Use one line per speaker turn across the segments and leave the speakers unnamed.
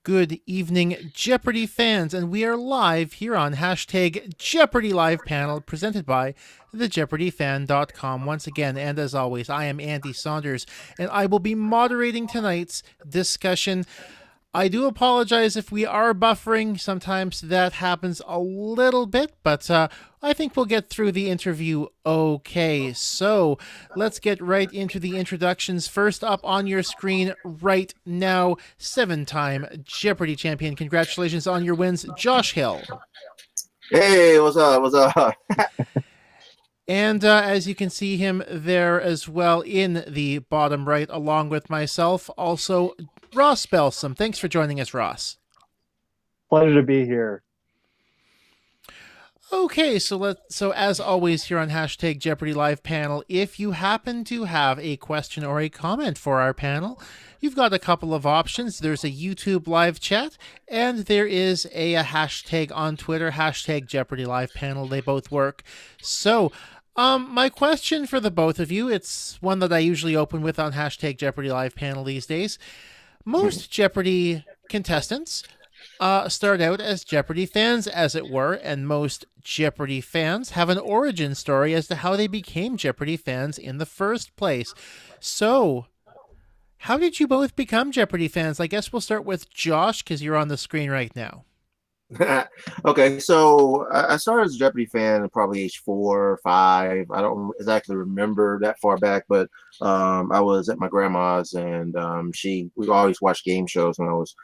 Good evening, Jeopardy fans, and we are live here on hashtag Jeopardy Live Panel presented by thejeopardyfan.com once again. And as always, I am Andy Saunders, and I will be moderating tonight's discussion. I do apologize if we are buffering. Sometimes that happens a little bit, but I think we'll get through the interview okay. So let's get right into the introductions. First up on your screen right now, 7-time Jeopardy champion. Congratulations on your wins, Josh Hill.
Hey, what's up? What's up?
And as you can see him there as well in the bottom right, along with myself, also Ross Belsome. Thanks for joining us, Ross.
Pleasure to be here.
Okay, so as always here on hashtag Jeopardy Live Panel, if you happen to have a question or a comment for our panel, you've got a couple of options. There's a YouTube live chat, and there is a hashtag on Twitter, hashtag Jeopardy Live Panel. They both work. So, my question for the both of you, it's one that I usually open with on hashtag Jeopardy Live Panel these days. Most Jeopardy contestants start out as Jeopardy fans, as it were, and most Jeopardy fans have an origin story as to how they became Jeopardy fans in the first place. So, how did you both become Jeopardy fans? I guess we'll start with Josh, because you're on the screen right now.
Okay, so I started as a Jeopardy fan at probably age 4 or 5. I don't exactly remember that far back, but I was at my grandma's, and we always watched game shows when I was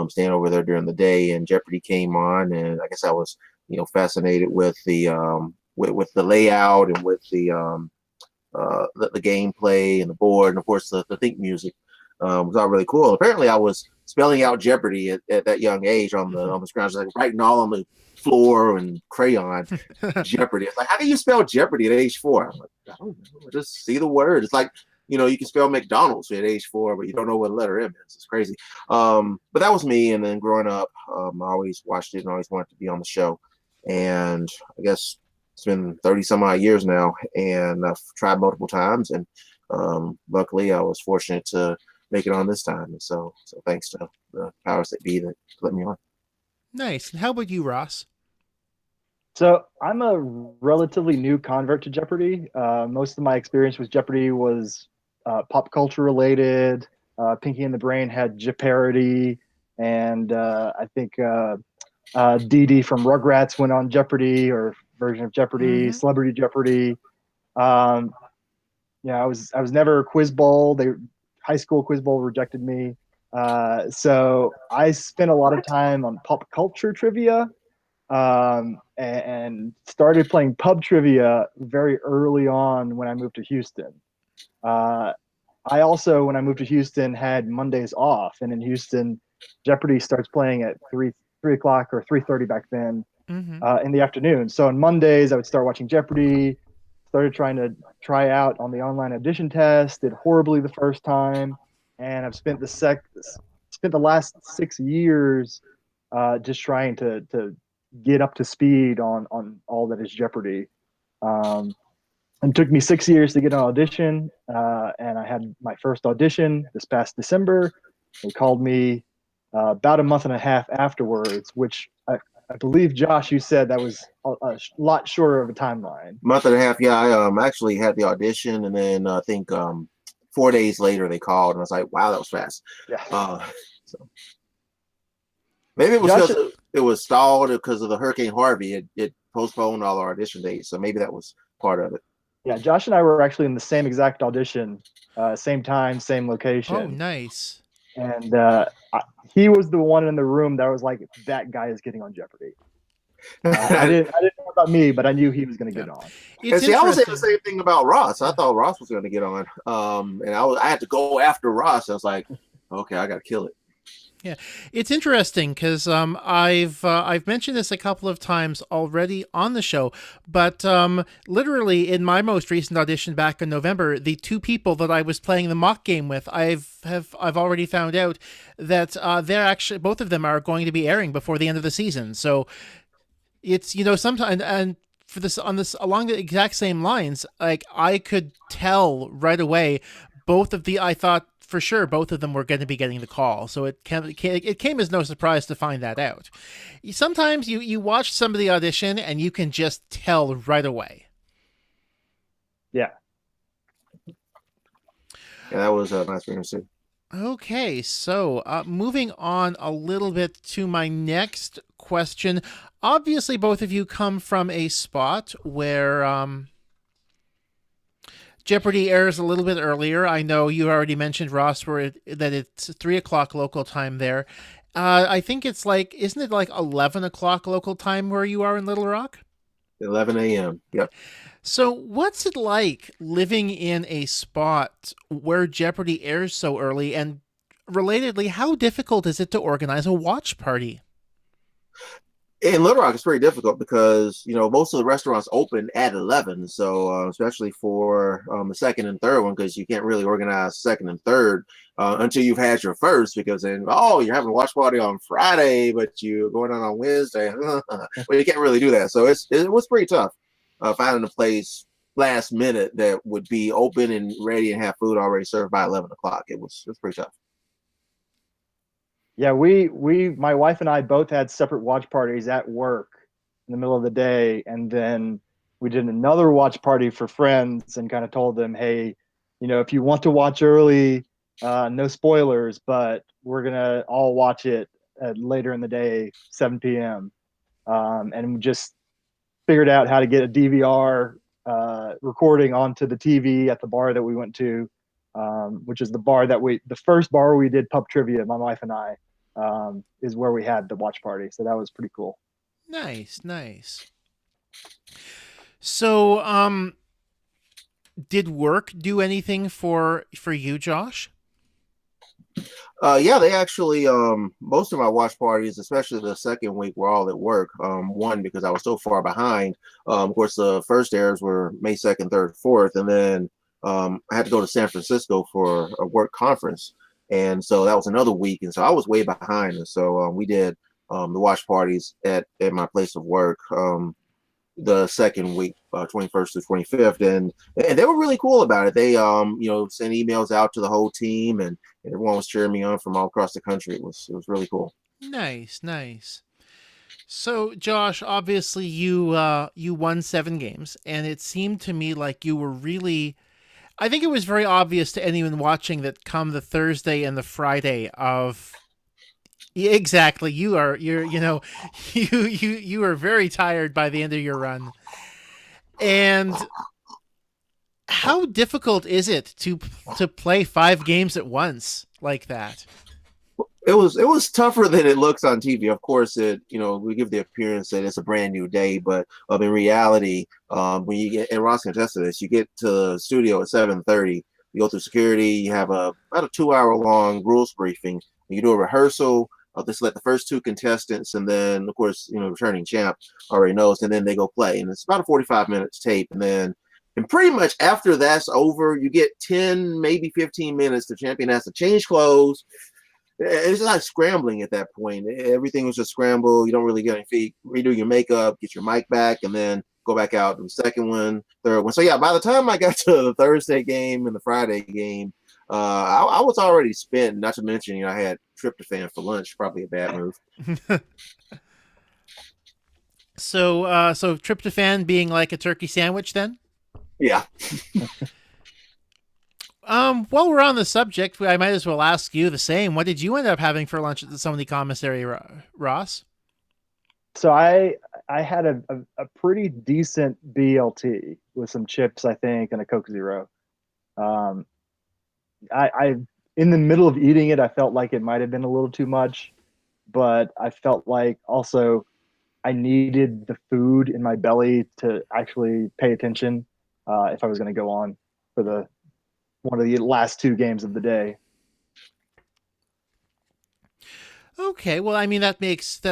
staying over there during the day, and Jeopardy came on, and I guess I was fascinated with the layout and with the gameplay and the board, and of course the theme music was all really cool. Apparently, I was spelling out Jeopardy at that young age on the screen. I was like writing all on the floor and crayon Jeopardy. It's like, how do you spell Jeopardy at age 4? I'm like, I don't know. Just see the word. It's like, you can spell McDonald's at age 4, but you don't know what letter M is. It's crazy. But that was me. And then growing up, I always watched it and always wanted to be on the show. And I guess it's been 30 some odd years now, and I've tried multiple times. And luckily, I was fortunate to make it on this time. And so thanks to the powers that be that let me on.
Nice. And how about you, Ross?
So I'm a relatively new convert to Jeopardy. Most of my experience with Jeopardy was pop culture related. Pinky and the Brain had Jeopardy, and I think Dee Dee from Rugrats went on Jeopardy, or version of Jeopardy, Celebrity Jeopardy. I was never Quiz Bowl. High school Quiz Bowl rejected me. So I spent a lot of time on pop culture trivia, and started playing pub trivia very early on when I moved to Houston. I also, when I moved to Houston, had Mondays off, and in Houston, Jeopardy starts playing at 3 o'clock or 3:30 back then in the afternoon. So on Mondays, I would start watching Jeopardy. Started trying to try out on the online audition test. Did horribly the first time, and I've spent the last 6 years just trying to get up to speed on all that is Jeopardy. It took me 6 years to get an audition, and I had my first audition this past December. They called me about a month and a half afterwards, which I believe, Josh, you said that was a lot shorter of a timeline.
Month and a half, yeah. I actually had the audition, and then I think 4 days later they called, and I was like, wow, that was fast.
Yeah.
So maybe it was because it was stalled because of the Hurricane Harvey. It postponed all our audition dates, so maybe that was part of it.
Yeah, Josh and I were actually in the same exact audition, same time, same location.
Oh, nice.
And he was the one in the room that was like, that guy is getting on Jeopardy. I didn't know about me, but I knew he was going to get on.
And see, I was saying the same thing about Ross. I thought Ross was going to get on, and I had to go after Ross. I was like, okay, I got to kill it.
Yeah, it's interesting because I've mentioned this a couple of times already on the show, but literally in my most recent audition back in November, the two people that I was playing the mock game with, I've already found out that they're actually, both of them are going to be airing before the end of the season. So it's sometimes, and for this along the exact same lines, like I could tell right away I thought for sure both of them were going to be getting the call. So it came as no surprise to find that out. Sometimes you watch some of the audition and you can just tell right away.
Yeah.
Yeah, that was a nice experience too.
Okay, so moving on a little bit to my next question. Obviously, both of you come from a spot where Jeopardy airs a little bit earlier. I know you already mentioned, Ross, that it's 3 o'clock local time there. I think it's like, isn't it like 11 o'clock local time where you are in Little Rock?
11 a.m. Yep.
So, what's it like living in a spot where Jeopardy airs so early? And relatedly, how difficult is it to organize a watch party?
In Little Rock, it's very difficult because most of the restaurants open at 11. So especially for the second and third one, because you can't really organize second and third until you've had your first. Because then, you're having a watch party on Friday, but you're going on Wednesday. Well, you can't really do that. So it was pretty tough finding a place last minute that would be open and ready and have food already served by 11 o'clock. It was pretty tough.
Yeah, my wife and I both had separate watch parties at work in the middle of the day, and then we did another watch party for friends and kind of told them, hey, if you want to watch early, no spoilers, but we're gonna all watch it later in the day, 7 p.m. And we just figured out how to get a DVR recording onto the TV at the bar that we went to, which is the first bar we did pub trivia, my wife and I, is where we had the watch party. So that was pretty cool.
Nice, nice. So, did work do anything for you, Josh?
Yeah, they actually most of my watch parties, especially the second week, were all at work. One, because I was so far behind. Of course, the first airs were May 2nd, 3rd, 4th, and then I had to go to San Francisco for a work conference, and so that was another week, and so I was way behind. And so we did the watch parties at my place of work. The second week, 21st to 25th, and they were really cool about it. They sent emails out to the whole team, and everyone was cheering me on from all across the country. It was really cool.
Nice, nice. So, Josh, obviously you won 7 games, and it seemed to me like you were really. I think it was very obvious to anyone watching that come the Thursday and the Friday of. Yeah, exactly. You're you are very tired by the end of your run. And how difficult is it to play 5 games at once like that?
It was tougher than it looks on TV. Of course, we give the appearance that it's a brand new day, but in reality, when you get, and Ross can attest to this, you get to the studio at 7:30. You go through security. You have about a 2-hour long rules briefing. You do a rehearsal. They select the first 2 contestants, and then, of course, returning champ already knows, and then they go play. And it's about a 45 minutes tape. And pretty much after that's over, you get 10, maybe 15 minutes. The champion has to change clothes. It's just like scrambling at that point. Everything was just scramble. You don't really get any feet. Redo your makeup, get your mic back, and then go back out to the second one, third one. So, yeah, by the time I got to the Thursday game and the Friday game, I was already spent. Not to mention, I had tryptophan for lunch. Probably a bad move.
So tryptophan being like a turkey sandwich, then?
Yeah.
While we're on the subject, I might as well ask you the same. What did you end up having for lunch at the Sony commissary, Ross?
So I had a pretty decent BLT with some chips, I think, and a Coke Zero. I in the middle of eating it, I felt like it might have been a little too much, but I felt like also I needed the food in my belly to actually pay attention if I was going to go on for one of the last 2 games of the day.
Okay, well, I mean that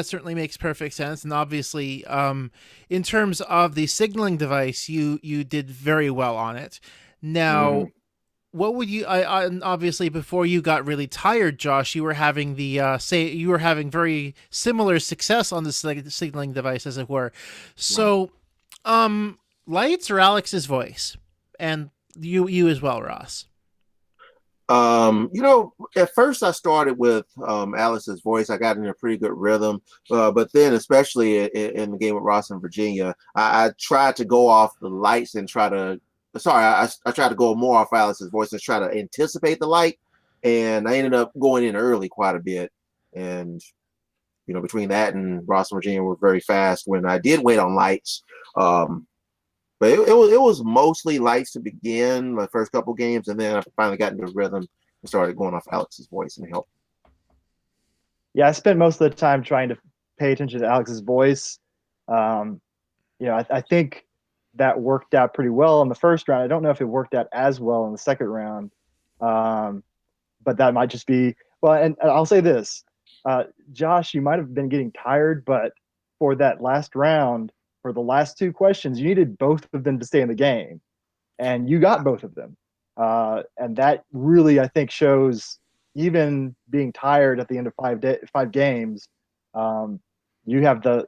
certainly makes perfect sense, and obviously, in terms of the signaling device, you did very well on it. Now, what would you? Obviously before you got really tired, Josh, you were having you were having very similar success on the signaling device, as it were. So, Lights or Alex's voice, and you as well, Ross.
At first I started with Alice's voice. I got in a pretty good rhythm, but then, especially in the game with Ross and Virginia, I tried to go off the lights and try to. Sorry, I tried to go more off Alice's voice and try to anticipate the light, and I ended up going in early quite a bit. And between that and Ross and Virginia were very fast when I did wait on lights. But it was mostly lights to begin the first couple games, and then I finally got into rhythm and started going off Alex's voice and help.
Yeah, I spent most of the time trying to pay attention to Alex's voice. Um, I think that worked out pretty well in the first round. I don't know if it worked out as well in the second round, um, but that might just be well. And I'll say this, Josh, you might have been getting tired, but for that last round, for the last two questions, you needed both of them to stay in the game, and you got both of them. And that really, I think, shows even being tired at the end of 5 games, um, you have the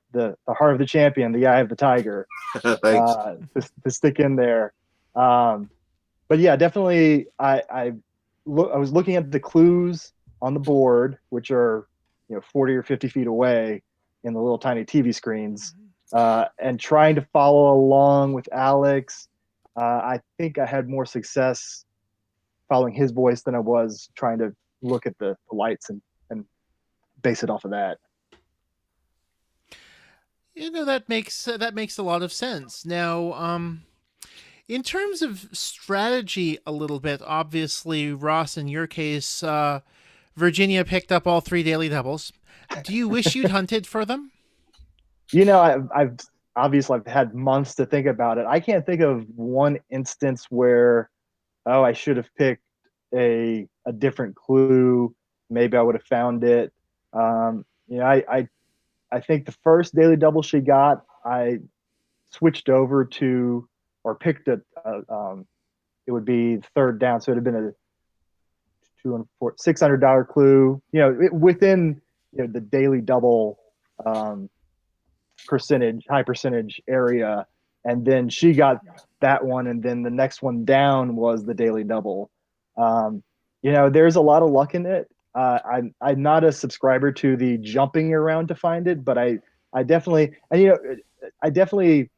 heart of the champion, the eye of the tiger,
Thanks.
to stick in there. But yeah, definitely, I was looking at the clues on the board, which are 40 or 50 feet away in the little tiny TV screens, and trying to follow along with Alex. I think I had more success following his voice than I was trying to look at the lights and base it off of that.
That makes a lot of sense. Now, in terms of strategy, a little bit. Obviously, Ross, in your case, Virginia picked up all 3 daily doubles. Do you wish you'd hunted for them?
I've obviously I've had months to think about it. I can't think of one instance where, oh, I should have picked a different clue. Maybe I would have found it. I think the first daily double she got, I switched over to or picked it would be third down, so it'd have been a $600 clue. Within the daily double um, high percentage area, and then she got that one, and then the next one down was the daily double. There's a lot of luck in it. I'm not a subscriber to the jumping around to find it, but I definitely and I definitely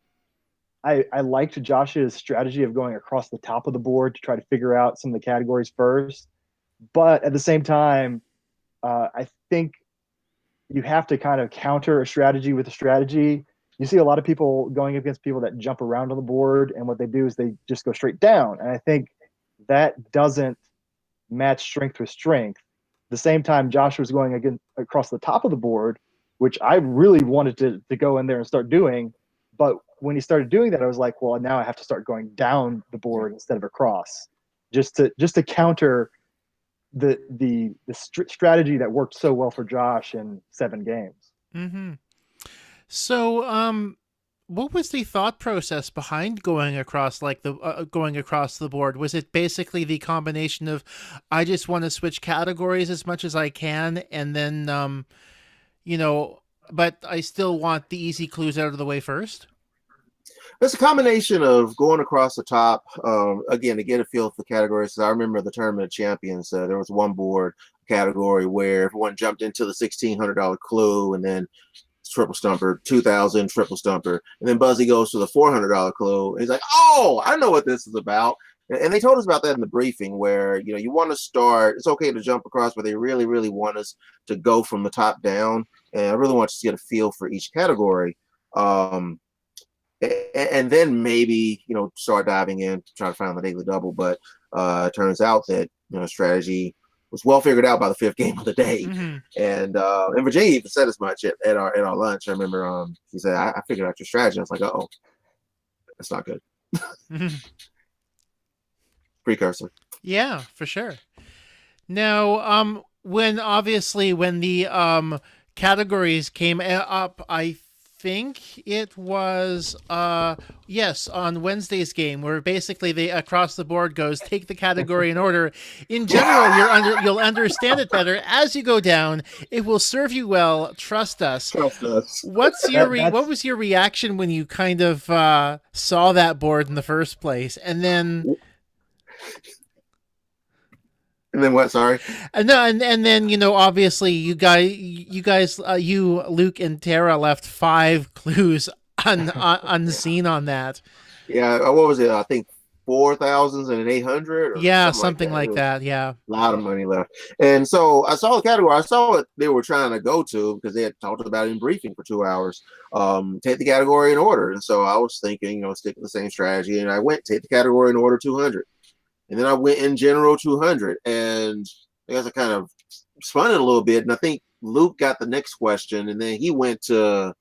I liked Josh's strategy of going across the top of the board to try to figure out some of the categories first. But at the same time, I think you have to kind of counter a strategy with a strategy. You see a lot of people going against people that jump around on the board, and what they do is they just go straight down. And I think that doesn't match strength with strength. At the same time, Josh was going again across the top of the board, which I really wanted to go in there and start doing. But when he started doing that, I was like, well, now I have to start going down the board instead of across, just to counter the strategy that worked so well for Josh in 7 games.
Mm-hmm. So, what was the thought process behind going across going across the board? Was it basically the combination of I just want to switch categories as much as I can, and then but I still want the easy clues out of the way first?
It's a combination of going across the top, again, to get a feel for categories. So I remember the Tournament of Champions. There was one board category where everyone jumped into the $1,600 clue, and then triple stumper, 2,000 triple stumper, and then Buzzy goes to the $400 clue. And he's like, "Oh, I know what this is about." And they told us about that in the briefing, where you want to start. It's okay to jump across, but they really, really want us to go from the top down, and I really want us to get a feel for each category. And then maybe start diving in to try to find the daily double. But it turns out that strategy was well figured out by the 5th game of the day.
Mm-hmm.
And Virginia even said as much at our lunch. I remember he said, I figured out your strategy. I was like, oh, that's not good.
Mm-hmm.
Precursor.
Yeah, for sure. Now, when the categories came up, I think it was yes, on Wednesday's game, where basically they across the board goes take the category in order. In general, you'll understand it better as you go down. It will serve you well. Trust us.
Trust us.
What was your reaction when you kind of saw that board in the first place, and then?
And then what? Sorry.
And no, and then obviously you Luke and Tara left 5 clues unseen on that.
Yeah, what was it? I think 4,000 and 800 or
Yeah,
something like
something
that. It
like
was
that. Yeah.
a lot of money left. And so I saw the category. I saw what they were trying to go to because they had talked about it in briefing for 2 hours. Take the category in order. And so I was thinking, stick with the same strategy. And I went take the category in order 200. And then I went in general 200. And I guess I kind of spun it a little bit. And I think Luke got the next question. And then he went to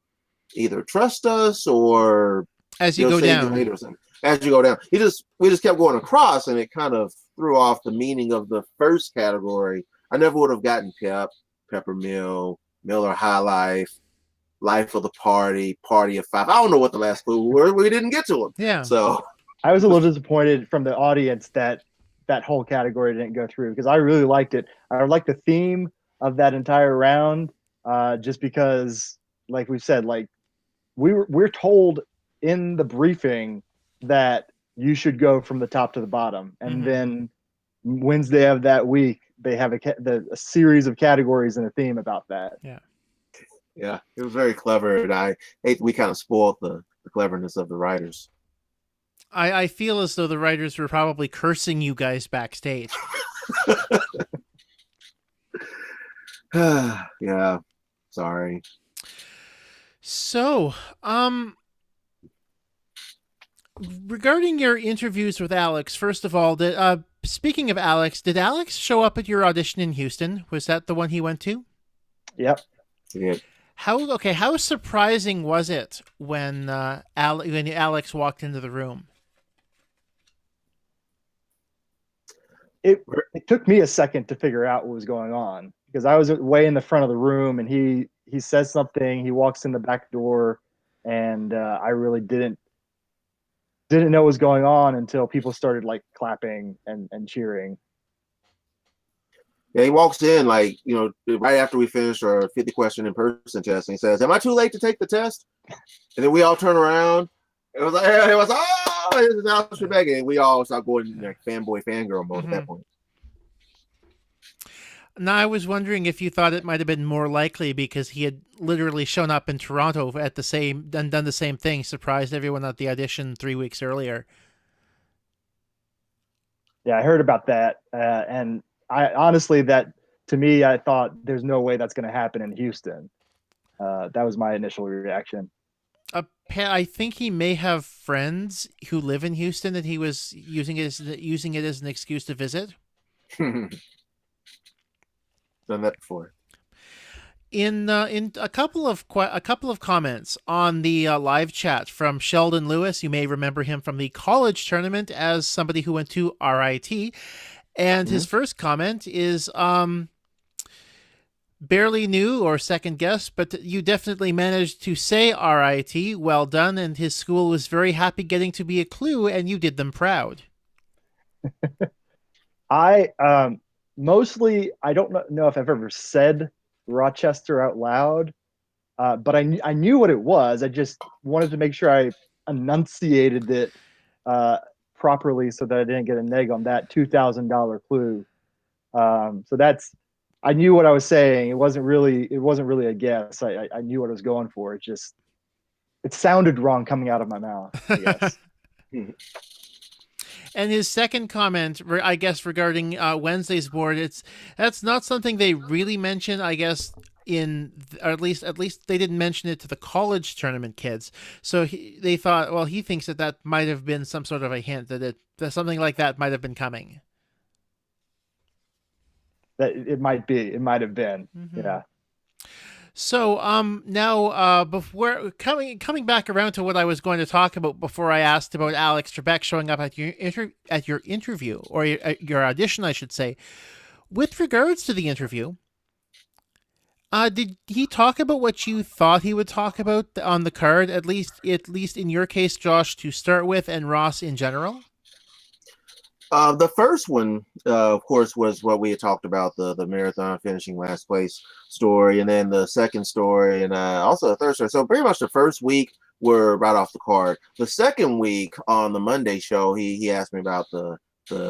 either trust us or
As you go down.
or something. As you go down. We just kept going across, and it kind of threw off the meaning of the first category. I never would have gotten Peppermill, Miller High Life, Life of the Party, Party of Five. I don't know what the last clue were. We didn't get to them.
Yeah.
So
I was a little disappointed from the audience that whole category didn't go through because I really liked it. I liked the theme of that entire round, just because, like we said, like we're told in the briefing that you should go from the top to the bottom, and then Wednesday of that week they have a series of categories and a theme about that.
Yeah, it was very clever, and I hate we kind of spoiled the cleverness of the writers.
I feel as though the writers were probably cursing you guys backstage.
Yeah, sorry.
So, regarding your interviews with Alex, first of all, speaking of Alex, did Alex show up at your audition in Houston? Was that the one he went to?
Yep.
Yeah.
How surprising was it when Alex walked into the room?
It took me a second to figure out what was going on because I was way in the front of the room, and he says something. He walks in the back door, and I really didn't know what was going on until people started like clapping and cheering.
Yeah, he walks in like, right after we finished our 50 question in-person test, and he says, "Am I too late to take the test?" And then we all turn around. It was it's Alex Trebek, and we all start going like fanboy, fangirl mode at that point.
Now, I was wondering if you thought it might have been more likely because he had literally shown up in Toronto at done the same thing, surprised everyone at the audition 3 weeks earlier.
Yeah, I heard about that, and I honestly, to me, I thought there's no way that's going to happen in Houston. That was my initial reaction.
I think he may have friends who live in Houston that he was using it as an excuse to visit.
Done that before.
In a couple of comments on the live chat from Sheldon Lewis, you may remember him from the college tournament as somebody who went to RIT, and his first comment is barely knew or second guess, but you definitely managed to say RIT. Well done, and his school was very happy getting to be a clue, and you did them proud.
I mostly, I don't know if I've ever said Rochester out loud, but I knew what it was. I just wanted to make sure I enunciated it properly so that I didn't get a neg on that $2,000 clue. So I knew what I was saying. It wasn't really a guess. I knew what I was going for. It sounded wrong coming out of my mouth, I guess.
And his second comment, I guess, regarding Wednesday's board, that's not something they really mention, I guess, at least they didn't mention it to the college tournament kids. So they thought, well, he thinks that might have been some sort of a hint that something like that might have been coming.
That it might have been. Yeah.
So now before coming back around to what I was going to talk about before I asked about Alex Trebek showing up at your interview or your audition, I should say. With regards to the interview, did he talk about what you thought he would talk about on the card? At least in your case, Josh, to start with, and Ross in general.
The first one, of course, was what we had talked about, the marathon finishing last place story, and then the second story, and also the third story. So pretty much the first week were right off the card. The second week on the Monday show, he asked me about the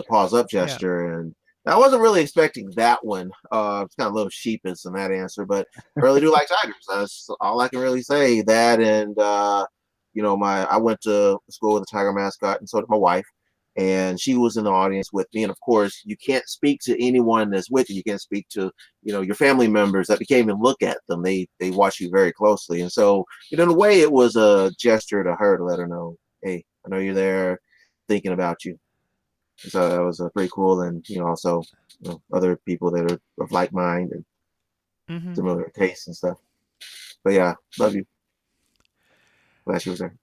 pause up gesture, and I wasn't really expecting that one. It's kind of a little sheepish in that answer, but I really do like tigers. That's all I can really say. That and I went to school with a tiger mascot, and so did my wife, and she was in the audience with me. And of course, you can't speak to anyone that's with you. You can't speak to your family members that you can't even look at them. They watch you very closely, and so in a way, it was a gesture to her to let her know, hey, I know you're there, thinking about you. So that was pretty cool, and also other people that are of like mind and
Mm-hmm.
similar tastes and stuff. But yeah, love you. Glad she was there.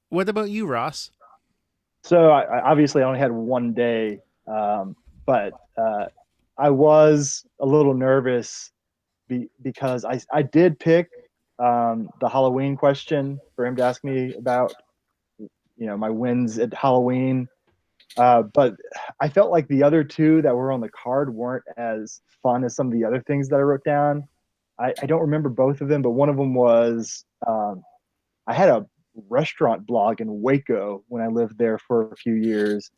What about you, Ross?
So I obviously only had one day, but I was a little nervous because I did pick the Halloween question for him to ask me about, my wins at Halloween. But I felt like the other two that were on the card weren't as fun as some of the other things that I wrote down. I don't remember both of them, but one of them was I had a restaurant blog in Waco when I lived there for a few years,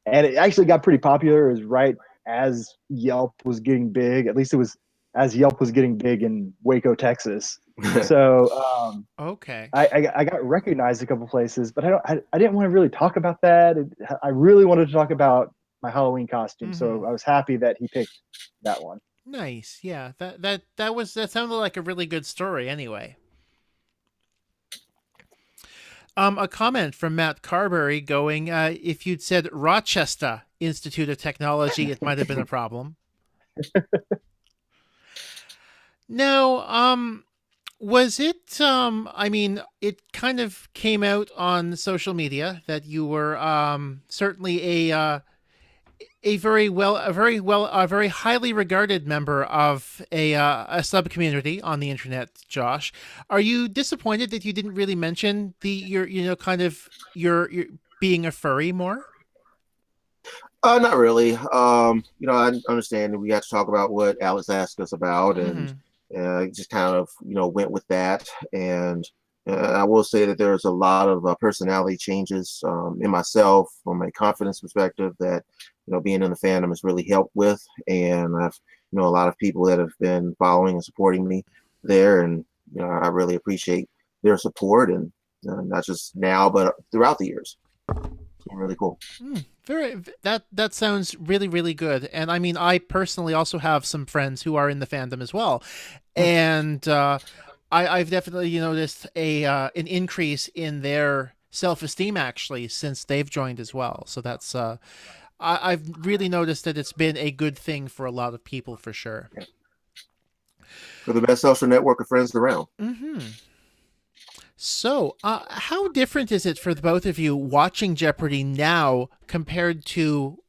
and it actually got pretty popular. It was right as Yelp was getting big. At least it was as Yelp was getting big in Waco, Texas. So
Okay.
I got recognized a couple places, but I didn't want to really talk about that. I really wanted to talk about my Halloween costume,
Mm-hmm.
so I was happy that he picked that one.
Nice. Yeah. That sounded like a really good story. Anyway. A comment from Matt Carberry going, if you'd said Rochester Institute of Technology, it might have been a problem. Now, was it, I mean, it kind of came out on social media that you were certainly a very highly regarded member of a sub community on the internet. Josh, are you disappointed that you didn't really mention your being a furry more?
Not really. I understand that we have to talk about what Alex asked us about, and
Mm-hmm.
just kind of went with that. And I will say that there's a lot of personality changes in myself from a confidence perspective that being in the fandom has really helped with. And I've a lot of people that have been following and supporting me there, and I really appreciate their support, and not just now but throughout the years. It's been really cool.
Very that sounds really really good, and I mean I personally also have some friends who are in the fandom as well, and I've definitely noticed a an increase in their self esteem actually since they've joined as well. So that's I've really noticed that it's been a good thing for a lot of people for sure.
For the best social network of friends around.
Hmm. So, how different is it for the both of you watching Jeopardy now compared to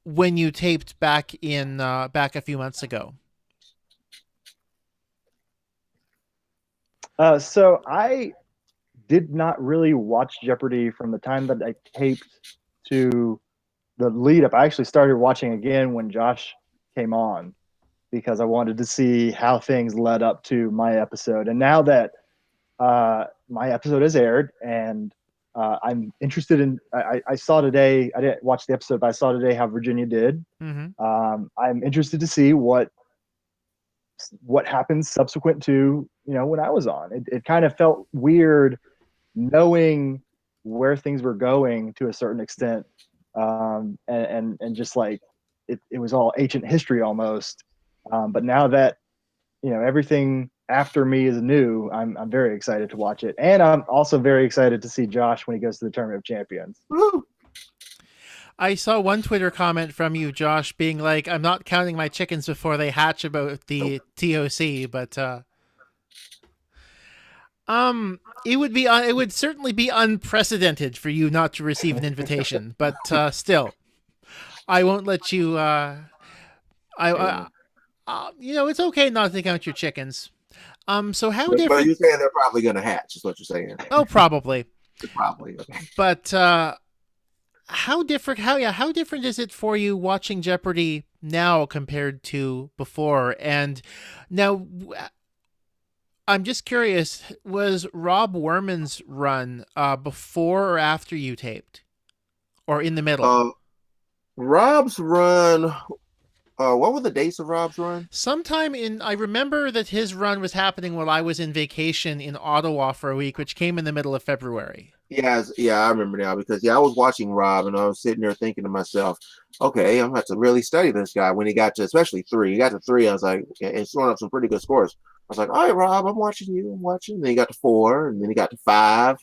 when you taped back a few months ago?
So I did not really watch Jeopardy from the time that I taped to the lead up. I actually started watching again when Josh came on because I wanted to see how things led up to my episode. And now that my episode has aired, and I'm interested in. I saw today. I didn't watch the episode, but I saw today how Virginia did.
Mm-hmm.
I'm interested to see what happens subsequent to when I was on. It kind of felt weird knowing where things were going to a certain extent, and just like it was all ancient history almost. But now that everything after me is new, I'm very excited to watch it, and I'm also very excited to see Josh when he goes to the Tournament of Champions.
Woo!
I saw one Twitter comment from you, Josh, being like, "I'm not counting my chickens before they hatch about the
Nope.
TOC," but it would certainly be unprecedented for you not to receive an invitation. But still, I won't let you. I
Amen.
it's okay not to count your chickens. So how
But
different?
you're saying they're probably going to hatch, is what you're saying.
Oh, probably.
Probably. Okay.
But how different? How different is it for you watching Jeopardy now compared to before? And now, I'm just curious: was Rob Werman's run before or after you taped, or in the middle?
Rob's run What were the dates of Rob's run?
Sometime I remember that his run was happening while I was in vacation in Ottawa for a week, which came in the middle of February.
Yeah, I remember now because I was watching Rob and I was sitting there thinking to myself, okay, I'm gonna have to really study this guy when he got to especially three. He got to three, I was like, and throwing up some pretty good scores. I was like, all right, Rob, I'm watching you, I'm watching. And then he got to four, and then he got to five, and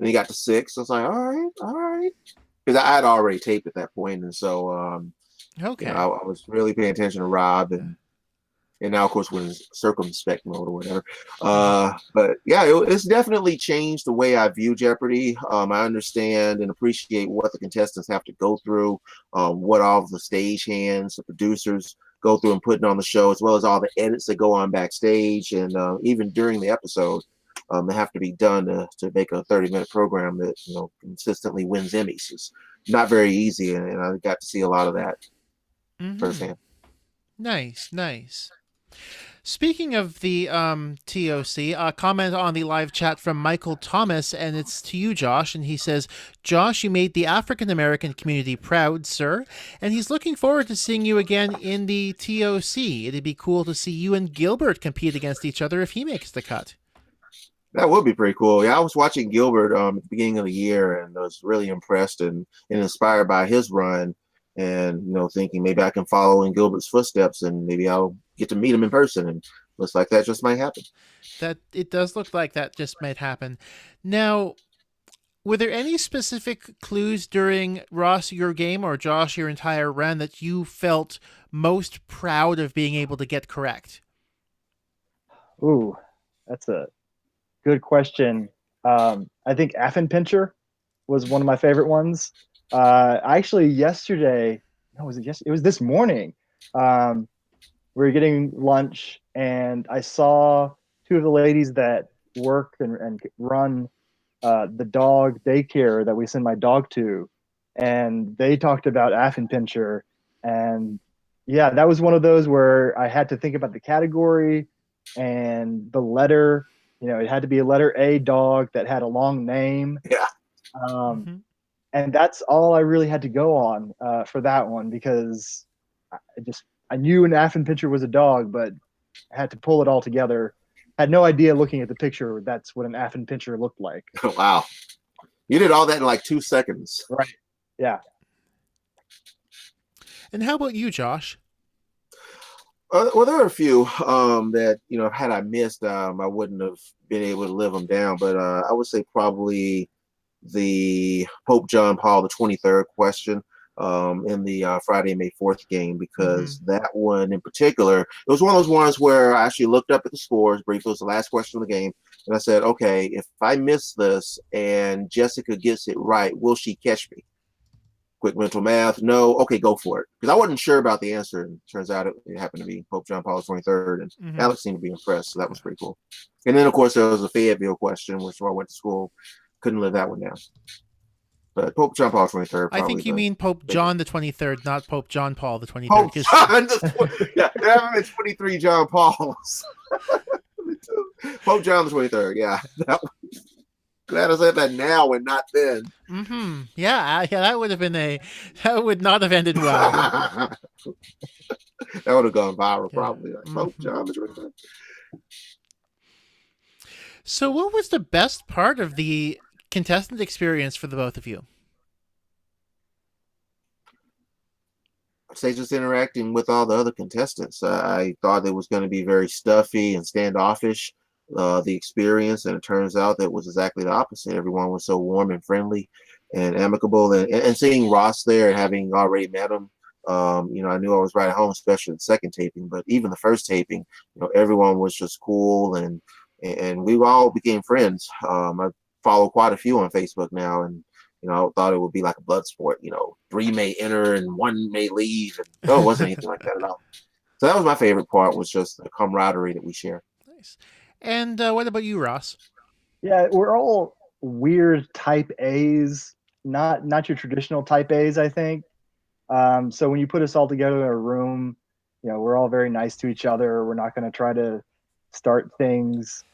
then he got to six. I was like, all right, because I had already taped at that point, and so
Okay.
I was really paying attention to Rob, and now of course we're in circumspect mode or whatever. But yeah, it's definitely changed the way I view Jeopardy. I understand and appreciate what the contestants have to go through, what all of the stage hands, the producers go through and putting on the show, as well as all the edits that go on backstage, and even during the episode. They have to be done to make a 30-minute program that consistently wins Emmys. It's not very easy, and I got to see a lot of that
Mm-hmm.
firsthand.
Nice, nice. Speaking of the TOC, a comment on the live chat from Michael Thomas, and it's to you, Josh. And he says, Josh, you made the African American community proud, sir. And he's looking forward to seeing you again in the TOC. It'd be cool to see you and Gilbert compete against each other if he makes the cut.
That would be pretty cool. Yeah, I was watching Gilbert at the beginning of the year and I was really impressed and inspired by his run and thinking maybe I can follow in Gilbert's footsteps and maybe I'll get to meet him in person and looks like that just might happen.
That it does look like that just might happen. Now, were there any specific clues during Ross your game or Josh your entire run that you felt most proud of being able to get correct?
Ooh, that's a good question. I think Affenpinscher was one of my favorite ones. Actually, yesterday, no, was it yesterday? It was this morning. Um, we were getting lunch, and I saw two of the ladies that work and run the dog daycare that we send my dog to, and they talked about Affenpinscher, and yeah, that was one of those where I had to think about the category and the letter. It had to be a letter A dog that had a long name.
Yeah.
Um,
Mm-hmm.
and that's all I really had to go on for that one because I knew an Affenpinscher was a dog, but I had to pull it all together. Had no idea looking at the picture that's what an Affenpinscher looked like.
Wow. You did all that in like 2 seconds.
Right. Yeah.
And how about you, Josh?
Well, there are a few that had I missed, I wouldn't have been able to live them down. But I would say probably the Pope John Paul the 23rd question in the Friday, May 4th game,
Mm-hmm.
because that one in particular, it was one of those ones where I actually looked up at the scores briefly. It was the last question of the game. And I said, okay, if I miss this and Jessica gets it right, will she catch me? Quick mental math. No. Okay, go for it. Because I wasn't sure about the answer. And turns out it happened to be Pope John Paul 23rd. And
Mm-hmm.
Alex seemed to be impressed. So that was pretty cool. And then, of course, there was a Fayetteville question, which where I went to school. Couldn't live that one down. But Pope John Paul 23rd,
I
probably
think you
the
mean Pope
biggest.
John the 23rd, not Pope John Paul the 23rd.
Pope
Because
John, yeah, there haven't been 23 John Pauls. Pope John the 23rd, yeah. Glad I said that now and not then.
mm-hmm. Yeah, that would have been that would not have ended well.
That would have gone viral,
Yeah.
probably. Like, Pope
Mm-hmm.
John the 23rd.
So, what was the best part of the contestant experience for the both of you?
Say just interacting with all the other contestants. I thought it was going to be very stuffy and standoffish, the experience, and it turns out that it was exactly the opposite. Everyone was so warm and friendly and amicable, and seeing Ross there and having already met him, I knew I was right at home, especially the second taping. But even the first taping, everyone was just cool, and we all became friends. I follow quite a few on Facebook now, and I thought it would be like a blood sport. Three may enter and one may leave. And no, it wasn't anything like that at all. So that was my favorite part, was just the camaraderie that we share.
Nice. And what about you, Ross?
Yeah, we're all weird type A's, not your traditional type A's, I think. So when you put us all together in a room, we're all very nice to each other. We're not going to try to start things,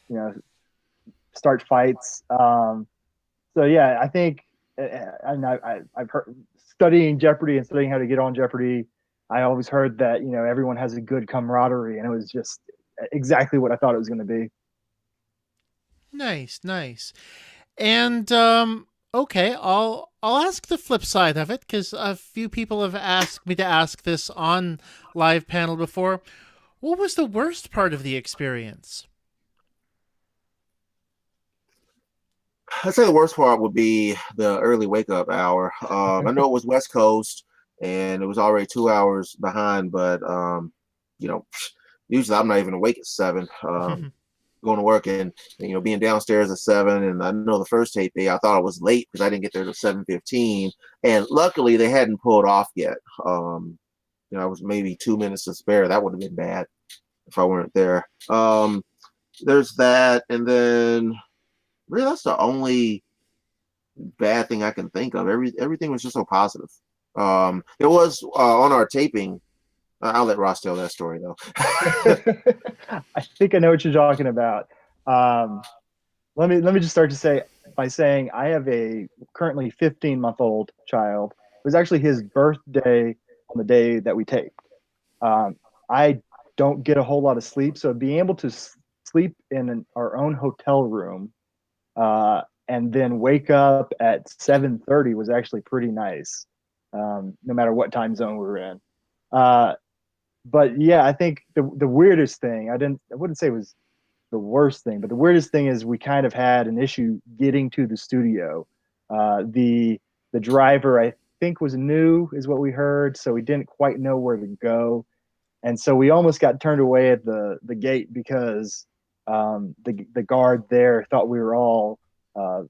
start fights. So yeah, I think, and I've heard studying Jeopardy and studying how to get on Jeopardy. I always heard that everyone has a good camaraderie, and it was just exactly what I thought it was going to be.
Nice, nice. And okay, I'll ask the flip side of it because a few people have asked me to ask this on live panel before. What was the worst part of the experience?
I'd say the worst part would be the early wake up hour. I know it was West Coast and it was already 2 hours behind, but you know, usually I'm not even awake at 7. Going to work and being downstairs at 7. And I know the first tape day I thought I was late because I didn't get there till 7:15, and luckily they hadn't pulled off yet. I was maybe 2 minutes to spare. That would have been bad if I weren't there. There's that, and then really that's the only bad thing I can think of. Everything was just so positive. It was on our taping. I'll let Ross tell that story though.
I think I know what you're talking about. Um, let me just start to say by saying I have a currently 15-month-old child. It was actually his birthday on the day that we taped. I don't get a whole lot of sleep, so being able to sleep in our own hotel room and then wake up at 7:30 was actually pretty nice, no matter what time zone we were in. Uh, but yeah, I think the weirdest thing I wouldn't say it was the worst thing, but the weirdest thing is we kind of had an issue getting to the studio. The driver I think was new, is what we heard, so we didn't quite know where to go, and so we almost got turned away at the gate because the guard there thought we were all uh,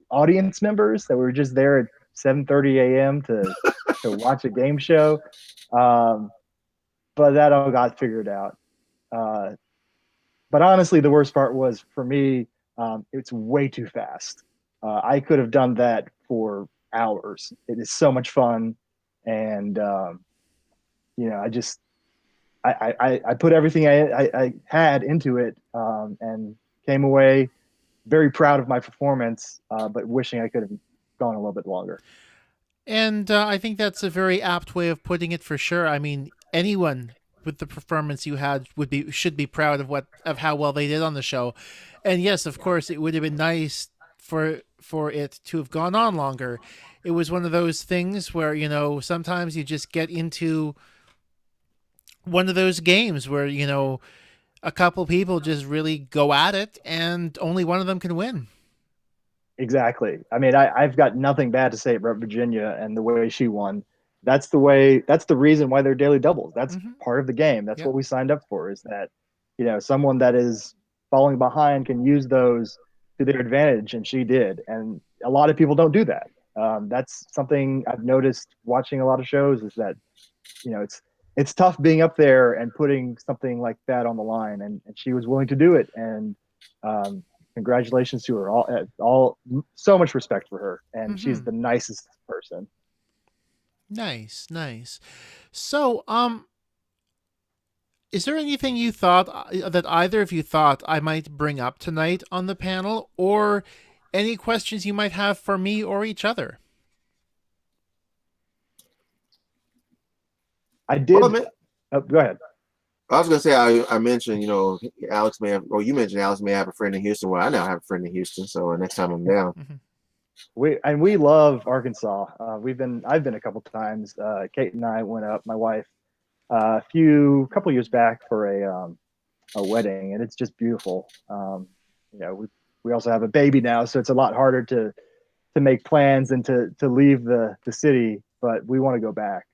audience members, that we were just there at 7:30 a.m. to watch a game show. Um, but that all got figured out. Uh, but honestly, the worst part was for me, it's way too fast. I could have done that for hours. It is so much fun, and I just I put everything I had into it, and came away very proud of my performance, but wishing I could have gone a little bit longer.
And I think that's a very apt way of putting it for sure. I mean, anyone with the performance you had should be proud of how well they did on the show. And yes, of course, it would have been nice for it to have gone on longer. It was one of those things where, sometimes you just get into one of those games where, a couple people just really go at it and only one of them can win.
Exactly. I mean, I've got nothing bad to say about Virginia and the way she won. That's the reason why they're daily doubles. That's
Mm-hmm.
part of the game. That's
Yep.
what we signed up for, is that, someone that is falling behind can use those to their advantage. And she did. And a lot of people don't do that. That's something I've noticed watching a lot of shows, is that, it's tough being up there and putting something like that on the line. And she was willing to do it. And, um, congratulations to her. All so much respect for her, and she's
Mm-hmm.
the nicest person.
Nice, nice. So, is there anything you thought that either of you thought I might bring up tonight on the panel, or any questions you might have for me or each other?
I
Well,
did. Oh, go ahead.
I was gonna say I mentioned Alex may have, or you mentioned Alex may have a friend in Houston. Well, I now have a friend in Houston, so next time I'm down.
Mm-hmm.
We love Arkansas. I've been a couple times. Kate and I went up. My wife couple years back for a wedding, and it's just beautiful. We also have a baby now, so it's a lot harder to make plans and to leave the city. But we want to go back.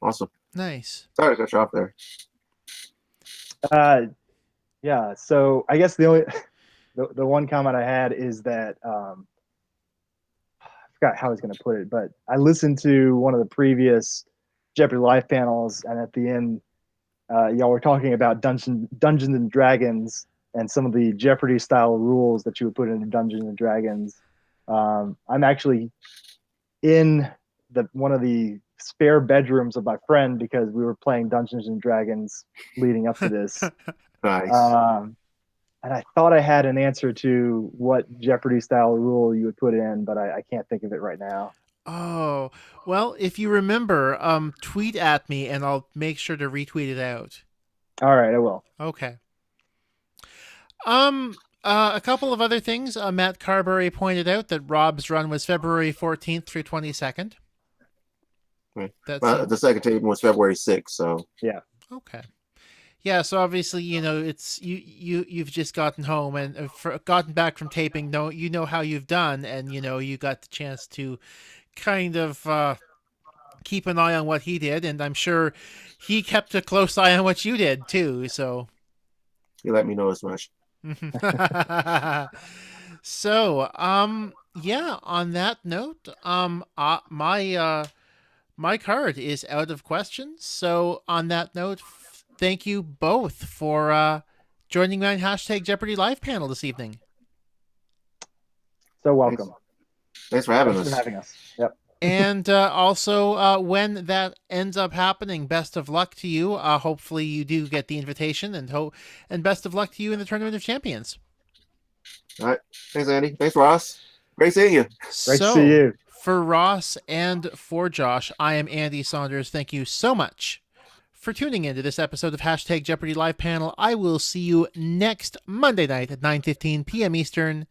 Awesome.
Nice.
Sorry to cut you off there.
Uh, yeah. So I guess the only the one comment I had is that I forgot how I was going to put it, but I listened to one of the previous Jeopardy live panels, and at the end, y'all were talking about Dungeons and Dragons and some of the Jeopardy style rules that you would put into Dungeons and Dragons. I'm actually in one of the spare bedrooms of my friend because we were playing Dungeons and Dragons leading up to this.
Nice.
Um, and I thought I had an answer to what Jeopardy style rule you would put in, but I can't think of it right now.
Oh, well, if you remember, tweet at me and I'll make sure to retweet it out.
All right, I will.
Okay. A couple of other things. Matt Carberry pointed out that Rob's run was February 14th through 22nd.
Right.
That's
The second taping was February 6th, so
Yeah.
okay. Yeah, so obviously, it's you've just gotten home and gotten back from taping. You know how you've done, and you got the chance to kind of keep an eye on what he did, and I'm sure he kept a close eye on what you did too. So,
you let me know as much.
so yeah. On that note, my card is out of questions. So on that note, thank you both for joining me on Hashtag Jeopardy Live panel this evening.
So welcome.
Thanks for having
Thanks
us.
for having us. Yep.
And also, when that ends up happening, best of luck to you. Hopefully, you do get the invitation, and best of luck to you in the Tournament of Champions.
All right. Thanks, Andy. Thanks, Ross. Great seeing you.
Great to see you.
For Ross and for Josh, I am Andy Saunders. Thank you so much for tuning into this episode of Hashtag Jeopardy Live Panel. I will see you next Monday night at 9:15 p.m. Eastern.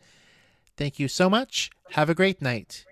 Thank you so much. Have a great night.